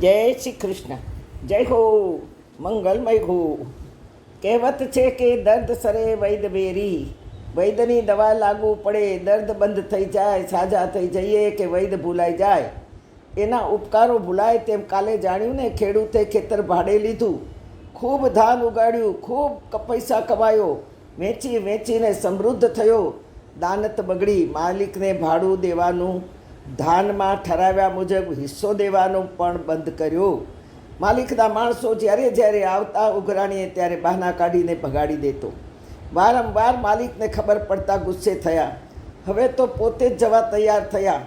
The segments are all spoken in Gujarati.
જય શ્રી કૃષ્ણ. જય હો, મંગલમય હો. કહેવત છે કે દર્દ સરે વૈદ બેરી, વૈદની દવા લાગુ પડે, દર્દ બંધ થઈ જાય, સાજા થઈ જઈએ કે વૈદ ભૂલાઈ જાય. એના ઉપકારો ભૂલાય તેમ કાલે જાણ્યું ને. ખેડૂતે ખેતર ભાડે લીધું, ખૂબ ધાન ઉગાડ્યું, ખૂબ પૈસા કમાયો, વેચી વેચીને સમૃદ્ધ થયો. દાનત બગડી, માલિકને ભાડું દેવાનું, ધાનમાં ઠરાવ્યા મુજબ હિસ્સો દેવાનો પણ બંધ કર્યો. માલિકના માણસો જ્યારે જ્યારે આવતા ઉઘરાણીએ ત્યારે બહાના કાઢીને ભગાડી દેતો. વારંવાર માલિકને ખબર પડતા ગુસ્સે થયા. હવે તો પોતે જ જવા તૈયાર થયા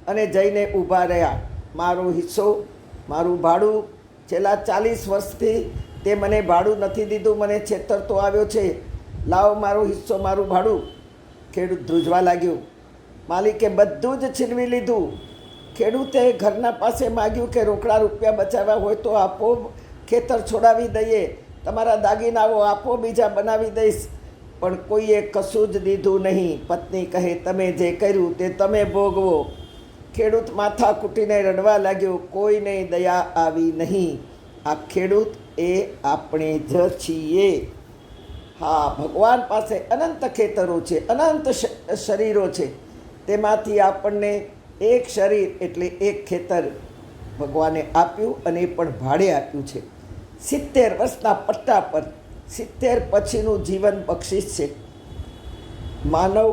અને જઈને ઊભા રહ્યા. મારો હિસ્સો, મારું ભાડું, છેલ્લા 40 વર્ષથી તે મને ભાડું નથી દીધું, મને છેતરતો આવ્યો છે, લાવો મારો હિસ્સો, મારું ભાડું. ખેડૂત ધ્રુજવા લાગ્યો. માલિકે બધું જ છીનવી લીધું. ખેડૂતે ઘરના પાસે માગ્યું કે રોકડા રૂપિયા બચાવ્યા હોય તો આપો, ખેતર છોડાવી દઈએ, તમારા દાગીનાઓ આપો, બીજા બનાવી દઈશ. પણ કોઈએ કશું જ દીધું નહીં. પત્ની કહે, તમે જે કર્યું તે તમે ભોગવો. ખેડૂત માથા કૂટીને રડવા લાગ્યો. કોઈને દયા આવી નહીં. આ ખેડૂત એ આપણે જ છીએ. હા, ભગવાન પાસે અનંત ખેતરો છે, અનંત શરીરો છે. તેમાંથી આપણને એક શરીર એટલે એક ખેતર ભગવાને આપ્યું, અને એ પણ ભાડે આપ્યું છે. 70 વર્ષના પટ્ટા પર 70 પછીનું જીવન બક્ષિસ છે. માનવ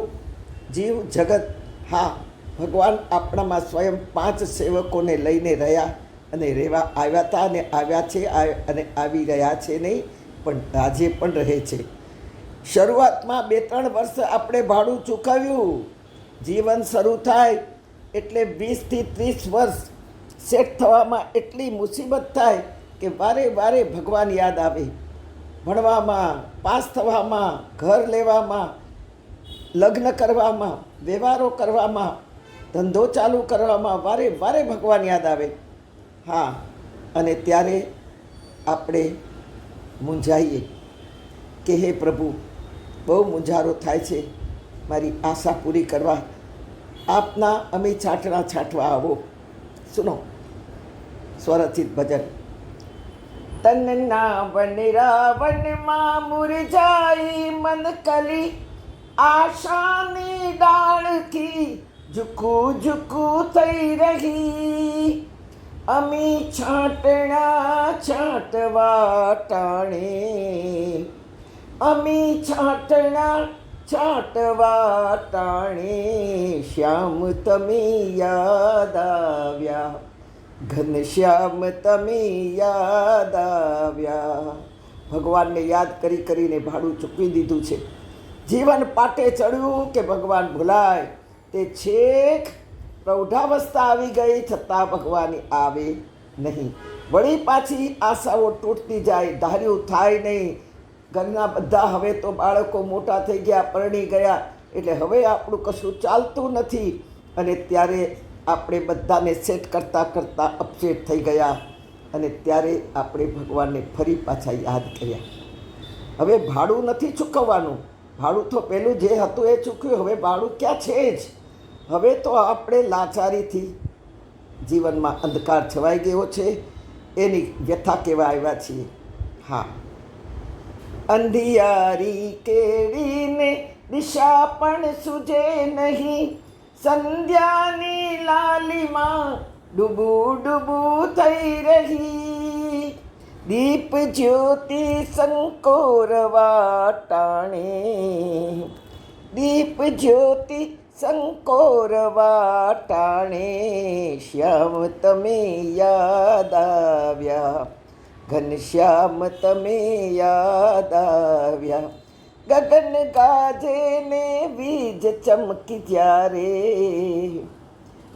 જીવ જગત, હા, ભગવાન આપણામાં સ્વયં 5 સેવકોને લઈને રહ્યા અને રહેવા આવ્યા હતા, અને આવ્યા છે અને આવી રહ્યા છે નહીં, પણ આજે પણ રહે છે. શરૂઆતમાં 2-3 વર્ષ આપણે ભાડું ચૂકવ્યું. જીવન શરૂ થાય એટલે 20 થી 30 વર્ષ સેટ થવામાં એટલી મુસીબત થાય કે વારે વારે ભગવાન યાદ આવે. ભણવામાં, પાસ થવામાં, ઘર લેવામાં, લગ્ન કરવામાં, વ્યવહારો કરવામાં, ધંધો ચાલુ કરવામાં વારે વારે ભગવાન યાદ આવે. હા, અને ત્યારે આપણે મૂંઝાઈએ કે હે પ્રભુ, બહુ મૂંઝારો થાય છે, મારી આશા પૂરી કરવા આપના અમે છાંટણા છાંટવા આવો. સુનો સ્વરચિત ભજન. તનના વનરાવનમાં મુરઝાઈ મન કલી, આશાની ડાળથી ઝુકું ઝુકું થઈ રહી. અમી છાંટણા છાંટવા ટાણે, અમી છાંટણા છાંટવા ટાણે, શ્યામ તમે યાદ આવ્યા, ઘનશ્યામ તમે યાદ આવ્યા. ભગવાનને યાદ કરી કરીને ભાડું ચૂકવી દીધું છે. જીવન પાટે ચડ્યું કે ભગવાન ભૂલાય. તે છેક પ્રૌઢાવસ્થા આવી ગઈ છતાં ભગવાન આવે નહીં. વળી પાછી આશાઓ તૂટતી જાય, ધાર્યું થાય નહીં. ઘરના બધા હવે તો બાળકો મોટા થઈ ગયા, પરણી ગયા, એટલે હવે આપણું કશું ચાલતું નથી. અને ત્યારે આપણે બધાને સેટ કરતાં કરતાં અપસેટ થઈ ગયા, અને ત્યારે આપણે ભગવાનને ફરી પાછા યાદ કર્યા. હવે ભાડું નથી ચૂકવવાનું. ભાડું તો પહેલું જે હતું એ ચૂક્યું, હવે ભાડું ક્યાં છે જ. હવે તો આપણે લાચારીથી જીવનમાં અંધકાર છવાઈ ગયો છે, એની વ્યથા કહેવા આવ્યા છીએ. હા, અંધિયારી કેળીને દિશા પણ સૂજે નહીં, સંધ્યાની લાલીમાં ડૂબું ડૂબું થઈ રહી. દીપ જ્યોતિ સંકોરવા ટાણે, દીપ જ્યોતિ સંકોરવા ટાણે, શ્યામ તમે યાદ આવ્યા, ઘનશ્યામ તમે યાદ આવ્યા. ગગન ગાજે ને વીજ ચમકી ત્યારે,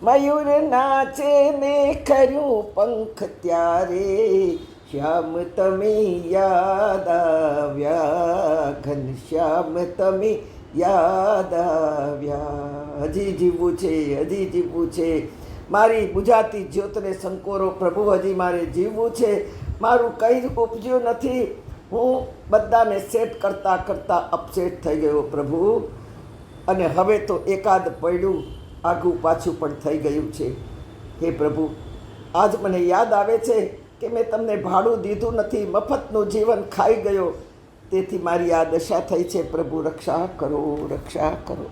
મયુર નાચે ને ખર્યું પંખ ત્યારે, શ્યામ તમે યાદ આવ્યા, ઘનશ્યામ તમે યાદ આવ્યા. હજી જીવવું છે, હજી જીવવું છે. મારી બુઝાતી જ્યોતને સંકોરો પ્રભુ, હજી મારે જીવવું છે. મારું કંઈ ઉપજ્યું નથી. હું બધાને સેટ કરતાં કરતાં અપસેટ થઈ ગયો પ્રભુ. અને હવે તો એકાદ પડ્યું આઘું પાછું પણ થઈ ગયું છે. હે પ્રભુ, આજ મને યાદ આવે છે કે મેં તમને ભાડું દીધું નથી, મફતનું જીવન ખાઈ ગયો, તેથી મારી આ દશા થઈ છે. પ્રભુ રક્ષા કરો, રક્ષા કરો.